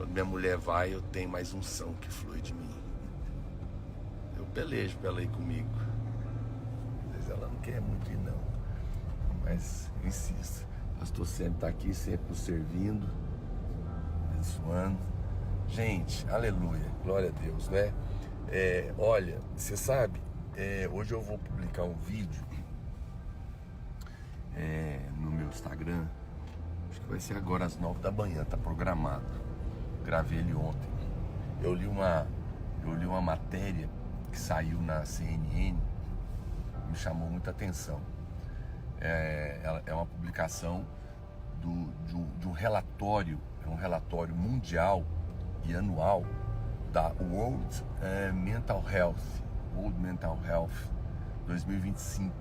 Quando minha mulher vai, eu tenho mais unção que flui de mim. Eu pelejo pra ela ir comigo. Às vezes ela não quer muito ir não, mas eu insisto. Eu estou sempre aqui, sempre nos servindo, abençoando. Gente, aleluia, glória a Deus, né? Olha, você sabe, hoje eu vou publicar um vídeo no meu Instagram. Acho que vai ser agora às 9 da manhã, tá programado. Gravei ele ontem. Eu li uma matéria que saiu na CNN, me chamou muita atenção. É uma publicação de um relatório, um relatório mundial e anual da World Mental Health 2025,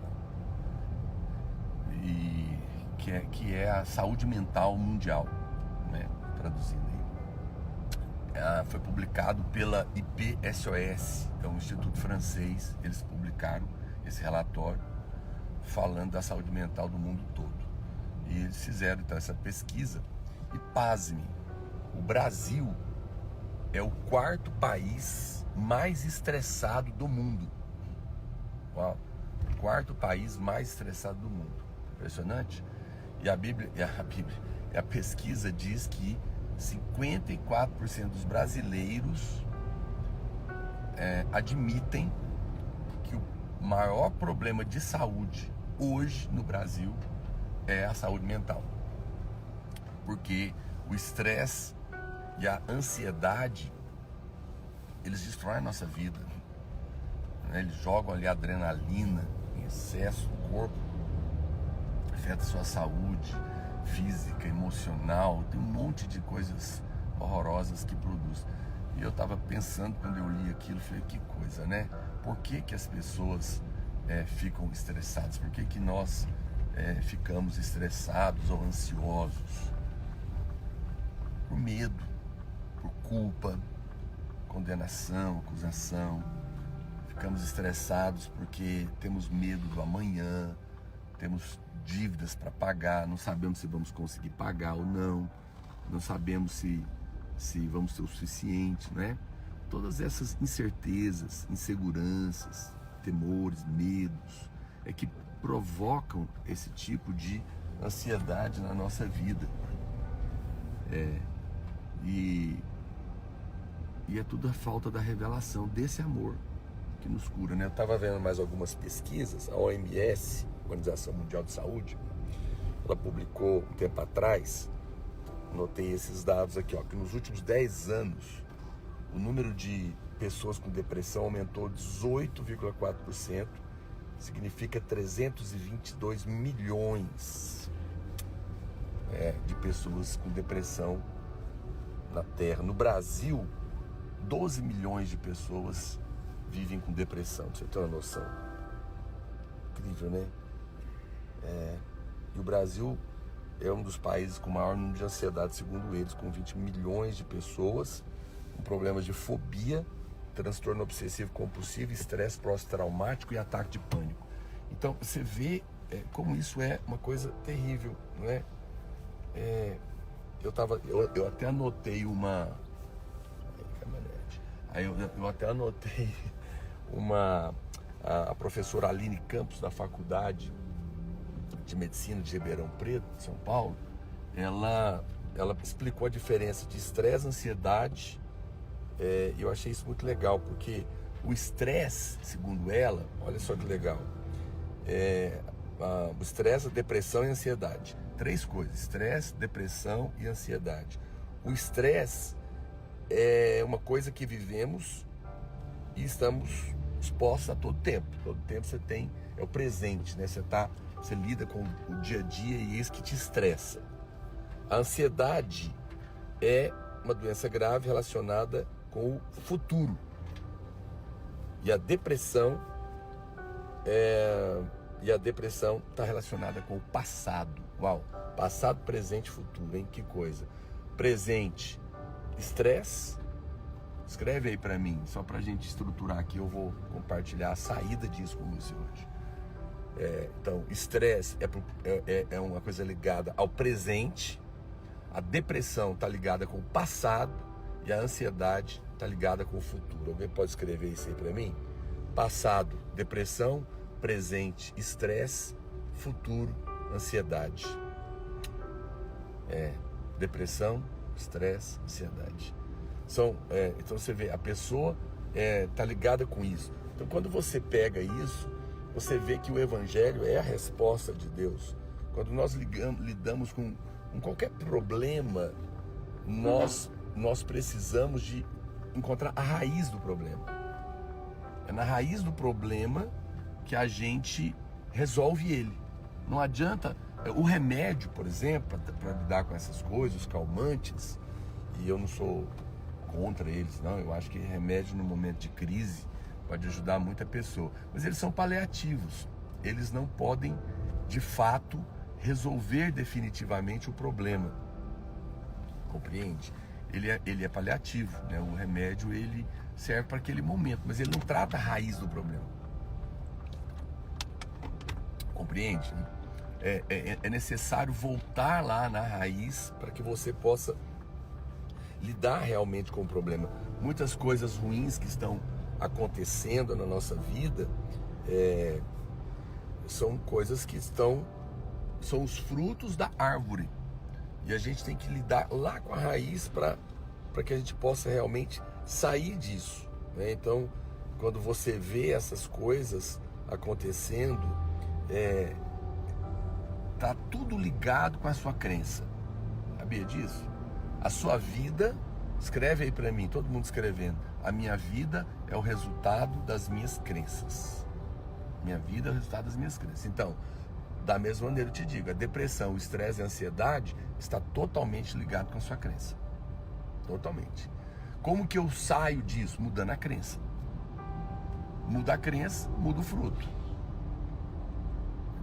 e que é a saúde mental mundial, né? Traduzindo aí. Foi publicado pela IPSOS, é um instituto francês. Eles publicaram esse relatório falando da saúde mental do mundo todo. E eles fizeram então essa pesquisa e, pasme, o Brasil é o quarto país mais estressado do mundo. Uau! O quarto país mais estressado do mundo. Impressionante. E a pesquisa diz que 54% dos brasileiros admitem que o maior problema de saúde hoje no Brasil é a saúde mental. Porque o estresse e a ansiedade, eles destroem a nossa vida, né? Eles jogam ali adrenalina em excesso no corpo, afeta a sua saúde física, emocional, tem um monte de coisas horrorosas que produz. E eu estava pensando, quando eu li aquilo, falei, que coisa, né? Por que as pessoas ficam estressadas? Por que nós ficamos estressados ou ansiosos? Por medo, por culpa, condenação, acusação. Ficamos estressados porque temos medo do amanhã, temos dívidas para pagar, não sabemos se vamos conseguir pagar ou não, não sabemos se vamos ter o suficiente, né? Todas essas incertezas, inseguranças, temores, medos, é que provocam esse tipo de ansiedade na nossa vida. E é tudo a falta da revelação desse amor que nos cura, né? Eu estava vendo mais algumas pesquisas. A OMS, Organização Mundial de Saúde, ela publicou um tempo atrás, notei esses dados aqui, ó, que nos últimos 10 anos o número de pessoas com depressão aumentou 18,4%, significa 322 milhões de pessoas com depressão na Terra. No Brasil, 12 milhões de pessoas vivem com depressão, pra você ter uma noção. Incrível, né? E o Brasil é um dos países com maior número de ansiedade, segundo eles, com 20 milhões de pessoas com problemas de fobia, transtorno obsessivo compulsivo, estresse pós-traumático e ataque de pânico. Então você vê como isso é uma coisa terrível, não é? Eu até anotei uma... eu até anotei a professora Aline Campos, da Faculdade de Medicina de Ribeirão Preto, São Paulo. Ela explicou a diferença de estresse, ansiedade, e eu achei isso muito legal, porque o estresse, segundo ela, olha só que legal, o estresse, a depressão e a ansiedade. 3 coisas: estresse, depressão e ansiedade. O estresse é uma coisa que vivemos e estamos expostos a todo tempo. Todo tempo você tem, é o presente, né? Você lida com o dia a dia e é isso que te estressa. A ansiedade é uma doença grave relacionada com o futuro. E a depressão está relacionada com o passado. Uau! Passado, presente e futuro, hein? Que coisa! Presente, estresse. Escreve aí pra mim, só pra gente estruturar aqui. Eu vou compartilhar a saída disso com você hoje. Então, estresse é uma coisa ligada ao presente. A depressão está ligada com o passado E a ansiedade está ligada com o futuro. Alguém pode escrever isso aí para mim? Passado, depressão. Presente, estresse. Futuro, ansiedade. Depressão, estresse, ansiedade. Então você vê, a pessoa está ligada com isso. Então quando você pega isso, você vê que o Evangelho é a resposta de Deus. Quando nós lidamos com qualquer problema, nós precisamos de encontrar a raiz do problema. É na raiz do problema que a gente resolve ele. Não adianta. O remédio, por exemplo, para lidar com essas coisas, os calmantes, e eu não sou contra eles, não. Eu acho que remédio no momento de crise pode ajudar muita pessoa. Mas eles são paliativos. Eles não podem, de fato, resolver definitivamente o problema. Compreende? Ele é paliativo, né? O remédio, ele serve para aquele momento, mas ele não trata a raiz do problema. Compreende? É necessário voltar lá na raiz para que você possa lidar realmente com o problema. Muitas coisas ruins que estão acontecendo na nossa vida são coisas que são os frutos da árvore. E a gente tem que lidar lá com a raiz para que a gente possa realmente sair disso, né? Então, quando você vê essas coisas acontecendo, tá tudo ligado com a sua crença. Sabia disso? A sua vida, escreve aí para mim, todo mundo escrevendo. A minha vida é o resultado das minhas crenças. Minha vida é o resultado das minhas crenças. Então, da mesma maneira eu te digo, a depressão, o estresse e a ansiedade está totalmente ligado com a sua crença. Totalmente. Como que eu saio disso? Mudando a crença. Muda a crença, muda o fruto.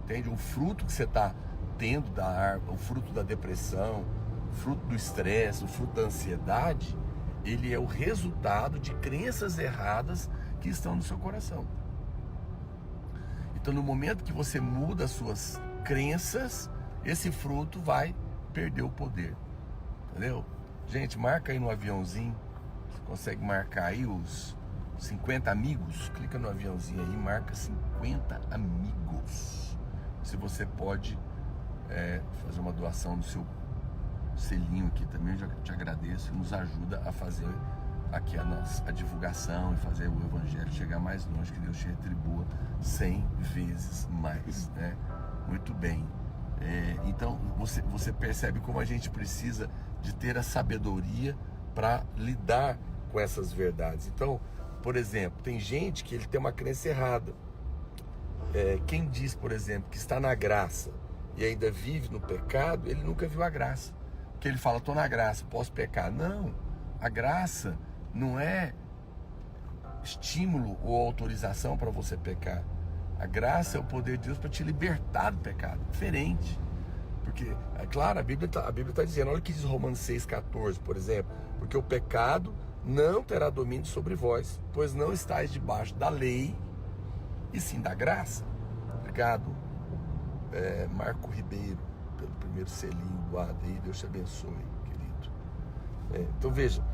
Entende? O fruto que você está tendo da árvore, o fruto da depressão, o fruto do estresse, o fruto da ansiedade, ele é o resultado de crenças erradas que estão no seu coração. Então, no momento que você muda as suas crenças, esse fruto vai perder o poder. Entendeu? Gente, marca aí no aviãozinho. Você consegue marcar aí os 50 amigos? Clica no aviãozinho aí, marca 50 amigos. Se você pode fazer uma doação do seu selinho aqui também, eu já te agradeço. Nos ajuda a fazer aqui a divulgação e fazer o Evangelho chegar mais longe, que Deus te retribua 100 vezes mais, né? Muito bem. Então você percebe como a gente precisa de ter a sabedoria para lidar com essas verdades. Então, por exemplo, tem gente que ele tem uma crença errada. Quem diz, por exemplo, que está na graça e ainda vive no pecado, ele nunca viu a graça. Porque ele fala, estou na graça, posso pecar. Não, a graça não é estímulo ou autorização para você pecar. A graça é o poder de Deus para te libertar do pecado. Diferente. Porque, é claro, a Bíblia está dizendo, olha o que diz Romanos 6,14, por exemplo. Porque o pecado não terá domínio sobre vós, pois não estáis debaixo da lei, e sim da graça. Obrigado, Marco Ribeiro, pelo primeiro selinho doado aí. Deus te abençoe, querido. Então veja,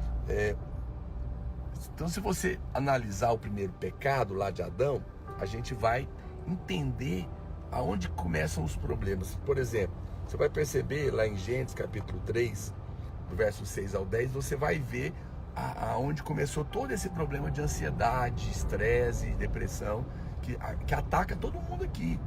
então se você analisar o primeiro pecado lá de Adão, a gente vai entender aonde começam os problemas. Por exemplo, você vai perceber lá em Gênesis capítulo 3, do verso 6 ao 10, você vai ver aonde começou todo esse problema de ansiedade, estresse e depressão que ataca todo mundo aqui.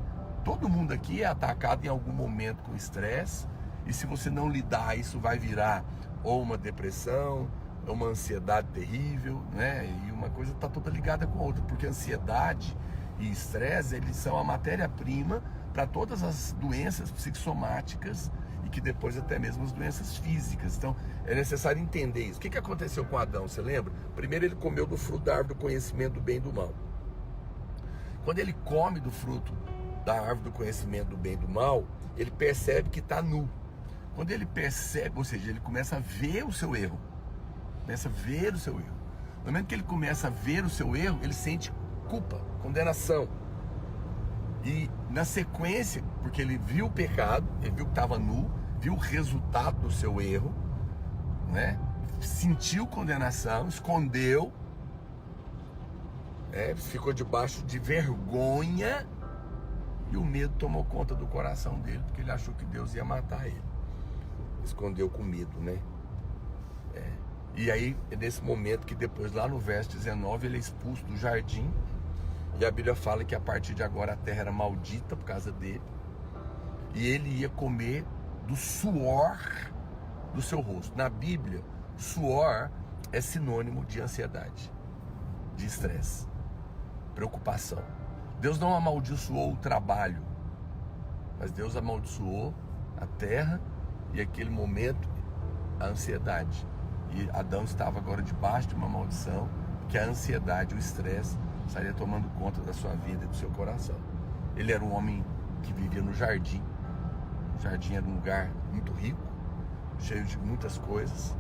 Todo mundo aqui é atacado em algum momento com estresse, e se você não lidar, isso vai virar ou uma depressão, ou uma ansiedade terrível, né? E uma coisa está toda ligada com a outra, porque ansiedade e estresse, eles são a matéria-prima para todas as doenças psicossomáticas e que depois até mesmo as doenças físicas. Então é necessário entender isso. O que aconteceu com Adão, você lembra? Primeiro ele comeu do fruto da árvore do conhecimento do bem e do mal. Quando ele come do fruto da árvore do conhecimento do bem e do mal, ele percebe que está nu. Quando ele percebe, ou seja, ele começa a ver o seu erro. Começa a ver o seu erro. No momento que ele começa a ver o seu erro, ele sente culpa, condenação. E na sequência, porque ele viu o pecado, ele viu que estava nu, viu o resultado do seu erro, né? sentiu condenação, escondeu, ficou debaixo de vergonha, e o medo tomou conta do coração dele, porque ele achou que Deus ia matar ele. Escondeu com medo, né? E aí, é nesse momento que depois, lá no verso 19, ele é expulso do jardim, e a Bíblia fala que a partir de agora a terra era maldita por causa dele, e ele ia comer do suor do seu rosto. Na Bíblia, suor é sinônimo de ansiedade, de estresse, preocupação. Deus não amaldiçoou o trabalho, mas Deus amaldiçoou a terra e aquele momento a ansiedade. E Adão estava agora debaixo de uma maldição, que a ansiedade, o estresse, estaria tomando conta da sua vida e do seu coração. Ele era um homem que vivia no jardim. O jardim era um lugar muito rico, cheio de muitas coisas,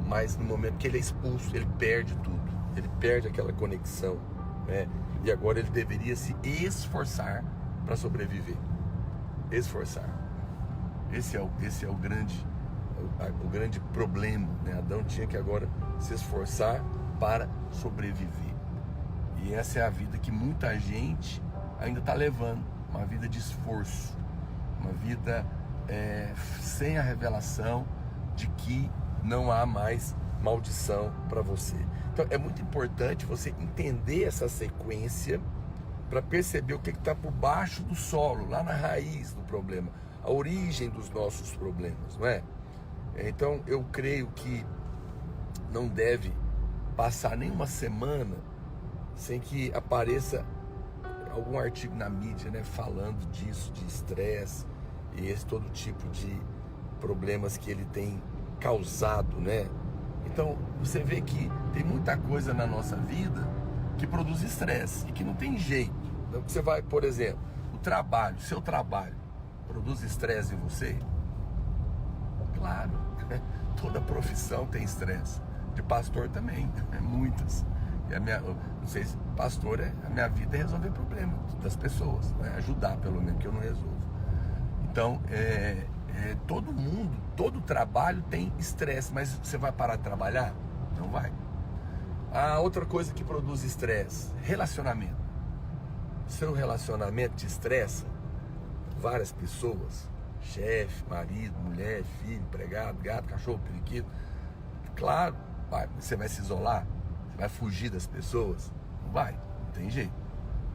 mas no momento que ele é expulso, ele perde tudo. Ele perde aquela conexão, né? E agora ele deveria se esforçar para sobreviver. Esforçar. Esse é o grande problema, né? Adão tinha que agora se esforçar para sobreviver. E essa é a vida que muita gente ainda está levando. Uma vida de esforço. Uma vida sem a revelação de que não há mais maldição para você. Então é muito importante você entender essa sequência para perceber o que está por baixo do solo, lá na raiz do problema, a origem dos nossos problemas, não é? Então eu creio que não deve passar nenhuma semana sem que apareça algum artigo na mídia, né, falando disso, de estresse e esse todo tipo de problemas que ele tem causado, né? Então você vê que tem muita coisa na nossa vida que produz estresse e que não tem jeito. Então você vai, por exemplo, o seu trabalho produz estresse em você? Claro, toda profissão tem estresse. De pastor também, muitas. E não sei se pastor a minha vida é resolver problemas das pessoas, né? Ajudar pelo menos, que eu não resolvo. Então, todo mundo, todo trabalho tem estresse, mas você vai parar de trabalhar? Não vai. A outra coisa que produz estresse, relacionamento. Seu relacionamento te estressa? Várias pessoas, chefe, marido, mulher, filho, empregado, gato, cachorro, periquito. Claro, você vai se isolar? Você vai fugir das pessoas? Não vai, não tem jeito.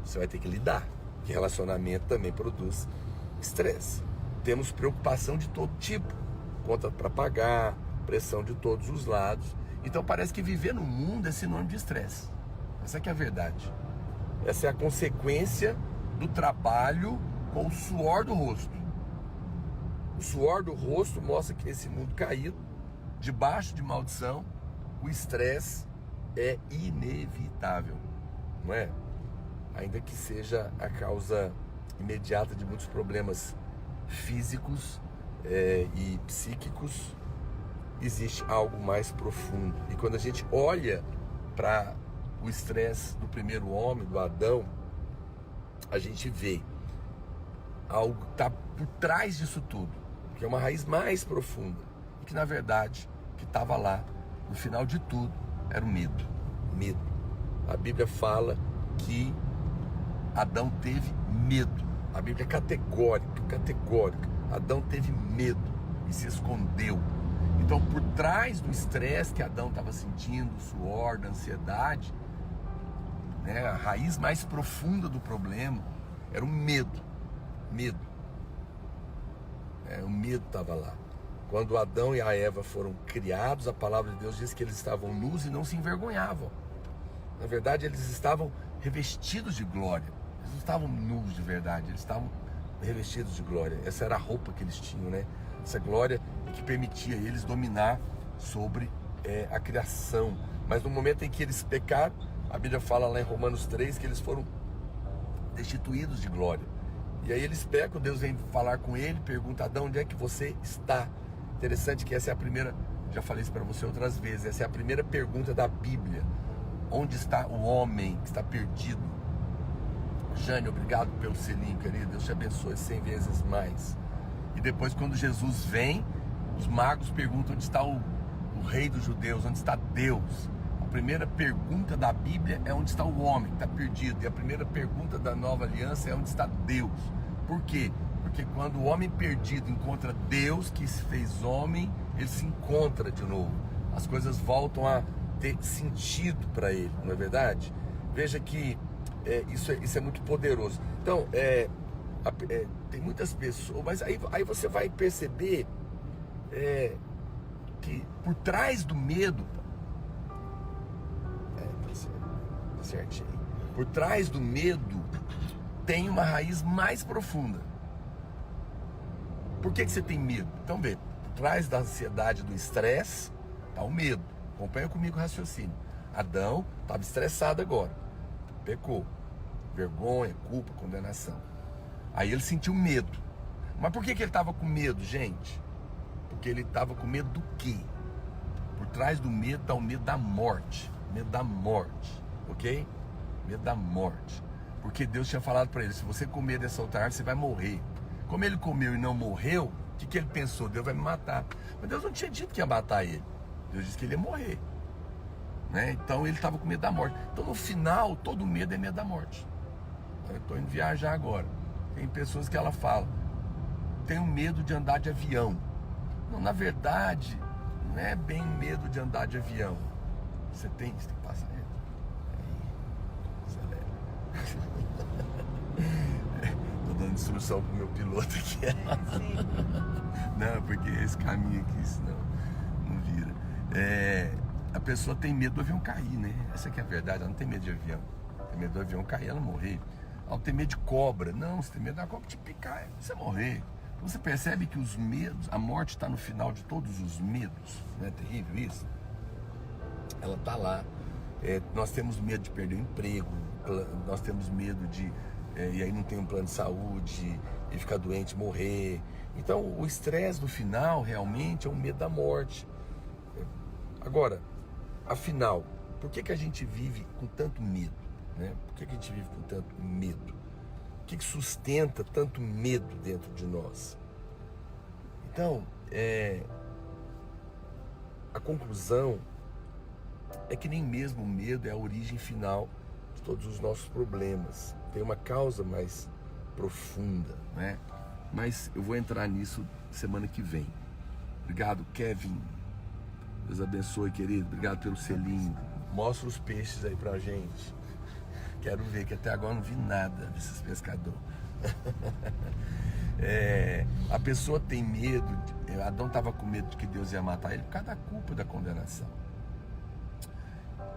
Você vai ter que lidar, porque relacionamento também produz estresse. Temos preocupação de todo tipo, conta para pagar, pressão de todos os lados. Então parece que viver no mundo é sinônimo de estresse. Essa que é a verdade. Essa é a consequência do trabalho com o suor do rosto. O suor do rosto mostra que nesse mundo caído, debaixo de maldição, o estresse é inevitável, não é? Ainda que seja a causa imediata de muitos problemas físicos e psíquicos, existe algo mais profundo. E quando a gente olha para o estresse do primeiro homem, do Adão, a gente vê algo que está por trás disso tudo, que é uma raiz mais profunda, e que na verdade, que estava lá, no final de tudo, era o medo. Medo. A Bíblia fala que Adão teve medo. A Bíblia é categórica. Adão teve medo e se escondeu. Então, por trás do estresse que Adão estava sentindo, do suor, da ansiedade, né, a raiz mais profunda do problema era o medo. O medo estava lá. Quando Adão e a Eva foram criados, a palavra de Deus diz que eles estavam nus e não se envergonhavam. Na verdade, eles estavam revestidos de glória. Eles não estavam nus de verdade, eles estavam revestidos de glória. Essa era a roupa que eles tinham, né? Essa glória que permitia eles dominar sobre a criação. Mas no momento em que eles pecaram, a Bíblia fala lá em Romanos 3 que eles foram destituídos de glória. E aí eles pecam, Deus vem falar com ele, pergunta: Adão, onde é que você está? Interessante que essa é a primeira, já falei isso para você outras vezes, essa é a primeira pergunta da Bíblia. Onde está o homem que está perdido? Jane, obrigado pelo selinho, querido. Deus te abençoe 100 vezes mais. E depois, quando Jesus vem, os magos perguntam onde está o rei dos judeus, onde está Deus? A primeira pergunta da Bíblia é onde está o homem que está perdido. E a primeira pergunta da nova aliança é onde está Deus. Por quê? Porque quando o homem perdido encontra Deus, que se fez homem, ele se encontra de novo. As coisas voltam a ter sentido para ele, não é verdade? Veja que isso é muito poderoso. Então, tem muitas pessoas, mas aí você vai perceber que por trás do medo, tá certinho, por trás do medo tem uma raiz mais profunda. Por que você tem medo? Então vê, por trás da ansiedade, do estresse, está o medo. Acompanha comigo o raciocínio. Adão estava estressado agora, pecou, vergonha, culpa, condenação. Aí ele sentiu medo. Mas por que ele estava com medo, gente? Porque ele estava com medo do quê? Por trás do medo está o medo da morte. Medo da morte, ok? Medo da morte. Porque Deus tinha falado para ele, se você comer dessa outra árvore, você vai morrer. Como ele comeu e não morreu, o que ele pensou? Deus vai me matar. Mas Deus não tinha dito que ia matar ele. Deus disse que ele ia morrer, né? Então ele estava com medo da morte. Então no final, todo medo é medo da morte. Eu estou indo viajar agora. Tem pessoas que ela fala, tenho medo de andar de avião. Não, na verdade, não é bem medo de andar de avião. Você tem que passar ele. Acelera. Estou dando instrução pro meu piloto aqui. Não, porque esse caminho aqui, senão não vira. A pessoa tem medo do avião cair, né? Essa aqui é a verdade, ela não tem medo de avião. Tem medo do avião cair, ela morrer. Ela tem medo de cobra. Não, você tem medo da cobra te picar, você morrer. Então você percebe que os medos, a morte está no final de todos os medos. Não é terrível isso? Ela está lá. Nós temos medo de perder o emprego, nós temos medo de... e aí não tem um plano de saúde, e ficar doente, morrer. Então o estresse do final realmente é um medo da morte. Agora, afinal, por que a gente vive com tanto medo? Né? Por que a gente vive com tanto medo? O que sustenta tanto medo dentro de nós? Então, a conclusão é que nem mesmo o medo é a origem final de todos os nossos problemas. Tem uma causa mais profunda, né? Mas eu vou entrar nisso semana que vem. Obrigado, Kevin. Deus abençoe, querido. Obrigado pelo selinho. Mostra os peixes aí pra gente. Quero ver, que até agora não vi nada desses pescadores. A pessoa tem medo. Adão estava com medo de que Deus ia matar ele por causa da culpa da condenação.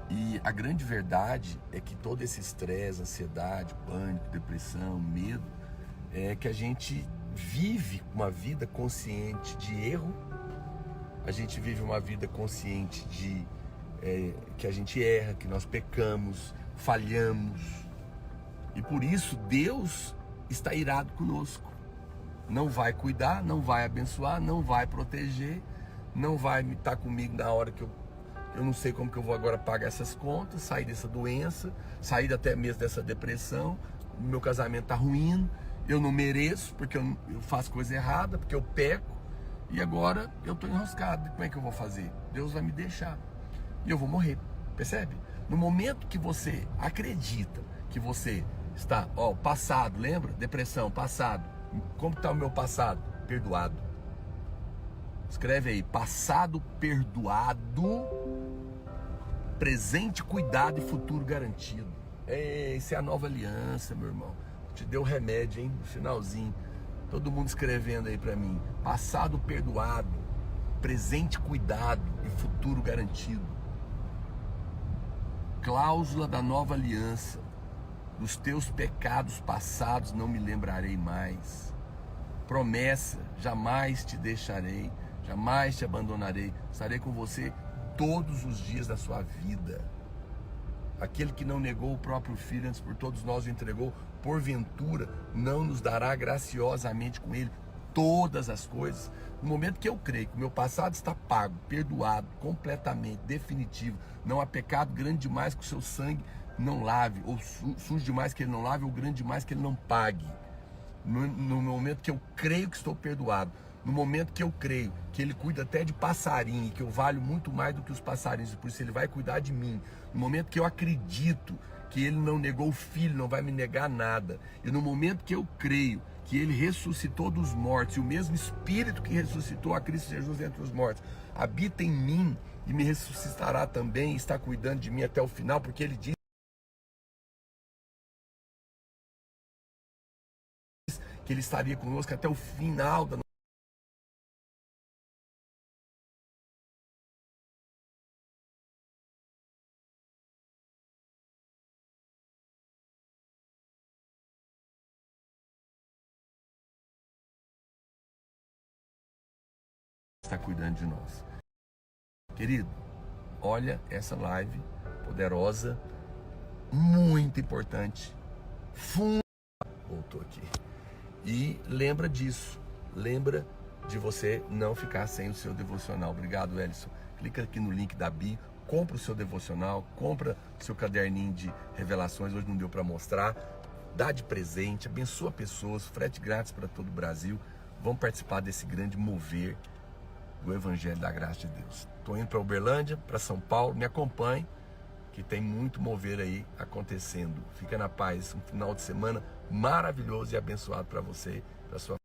E a grande verdade é que todo esse estresse, ansiedade, pânico, depressão, medo, é que a gente vive uma vida consciente de erro, a gente vive uma vida consciente de que a gente erra, que nós pecamos, falhamos, e por isso Deus está irado conosco. Não vai cuidar, não vai abençoar, não vai proteger, não vai estar comigo na hora que eu não sei como que eu vou agora pagar essas contas, sair dessa doença, sair até mesmo dessa depressão, meu casamento está ruim, eu não mereço, porque eu faço coisa errada, porque eu peco, e agora eu estou enroscado. Como é que eu vou fazer? Deus vai me deixar e eu vou morrer, percebe? No momento que você acredita que você está, passado, lembra? Depressão, passado. Como está o meu passado? Perdoado. Escreve aí, passado perdoado, presente cuidado e futuro garantido. Isso é a nova aliança, meu irmão. Te deu remédio, hein? No finalzinho. Todo mundo escrevendo aí pra mim. Passado perdoado, presente cuidado e futuro garantido. Cláusula da nova aliança. Dos teus pecados passados não me lembrarei mais. Promessa, jamais te deixarei, jamais te abandonarei. Estarei com você todos os dias da sua vida. Aquele que não negou o próprio Filho, antes por todos nós o entregou, porventura não nos dará graciosamente com ele todas as coisas? No momento que eu creio que o meu passado está pago, perdoado, completamente, definitivo, não há pecado grande demais que o seu sangue não lave, ou sujo demais que ele não lave, ou grande demais que ele não pague. No momento que eu creio que estou perdoado, no momento que eu creio que Ele cuida até de passarinho, e que eu valho muito mais do que os passarinhos, e por isso Ele vai cuidar de mim, no momento que eu acredito que Ele não negou o Filho, não vai me negar nada, e no momento que eu creio que Ele ressuscitou dos mortos, e o mesmo Espírito que ressuscitou a Cristo Jesus entre os mortos habita em mim e me ressuscitará também, e está cuidando de mim até o final, porque Ele diz que Ele estaria conosco até o final da está cuidando de nós. Querido, olha essa live poderosa, muito importante. Voltou aqui. E lembra disso. Lembra de você não ficar sem o seu devocional. Obrigado, Ellison. Clica aqui no link da bio, compra o seu devocional, compra o seu caderninho de revelações. Hoje não deu para mostrar. Dá de presente, abençoa pessoas, frete grátis para todo o Brasil. Vamos participar desse grande mover do Evangelho da Graça de Deus. Estou indo para Uberlândia, para São Paulo. Me acompanhe, que tem muito mover aí acontecendo. Fica na paz. Um final de semana maravilhoso e abençoado para você e para sua